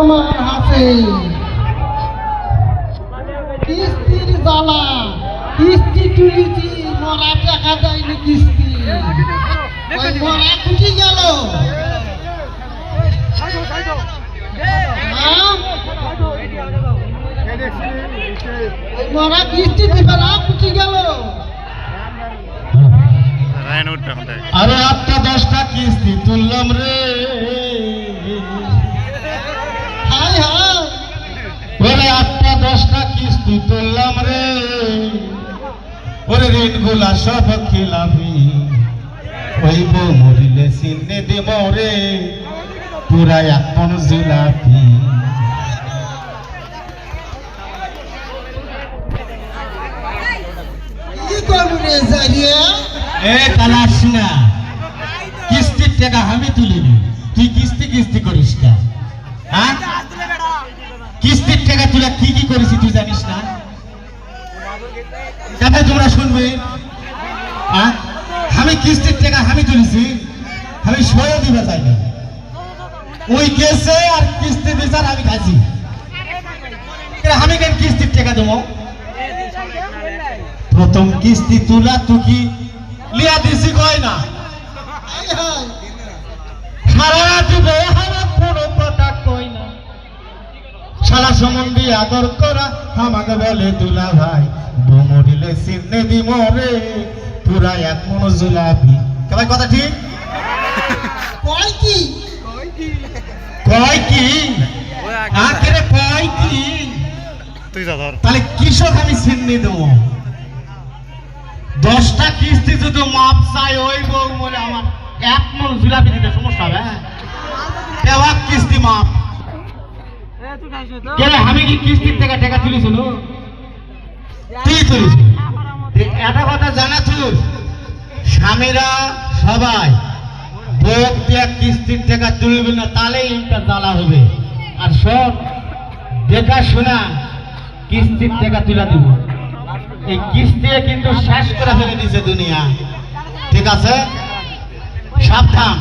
আমার হাতে কিস্তির জ্বালা, কিস্তি তুলিছি মরা টাকা দেয়নি কিস্তি, ওই মরা কুটি গেল। ওই মরা কিস্তি দিবে না, কুটি গেল। আরে 8টা 10টা কিস্তি তুললাম রে, হাই হাই ওরে 8টা 10টা কিস্তি তুললাম রে, ওরে ঋণগুলা সব খিলাফি, ওই বউ মরিলে চিনে দেব রে পুরা 1 মণ জিলাপি। কি করবো রে জারিয়া? এ তালাস না, কিস্তির টাকা আমি তুলিনি, তুই কিস্তি কিস্তি করিস না। হ্যাঁ, কিস্তির টাকা তুলে কি কি করেছি তুই জানিস না? তবে তোমরা শুনবে, হ্যাঁ আমি কিস্তির টাকা আমি তুলেছি, আমি সয়ে দিবে চাইনি, ওই কেসে আর কিস্তি বিচার আমি খাইছি। আমি কেন কিস্তির টাকা দেবো? প্রথম কিস্তি তুলা তুই লিয়া দিছি কয় না, হাই হাই সারা দিবে আমার কোনো কথা কই না, সারা সম্বন্ধে আদর করা আমাকে বলে দুলা ভাই, বউ মরিলে চিনে দিব রে পুরা 1 মণ জিলাপি। ভাই কথা ঠিক? কয় কি? কয় কি? আখেরে কয় কি? তুই যা ধর। তাহলে কৃষক আমি চিনি দেবো। 10টা কিস্তি যদি মাপ চাই ওই বউ মরে আমার 1 মণ জিলাপি দিতে সমস্যা হবে? দেওয়া কিস্তি মাপ কেন? আমি কি কিস্তির থেকে টাকা তুলেছিল? তুই তুলিস। একটা কথা জানা তুই, স্বামীরা সবাই বউ দিয়ে কিস্তির টাকা তুলবে না, তাহলেই একটা জ্বালা হবে। আর সব দেখা শোনা কিস্তির টাকা তুলে দিব, এই কিস্তি কিন্তু শেষ করে ফেলে দিছে দুনিয়া। ঠিক আছে, সাবধান।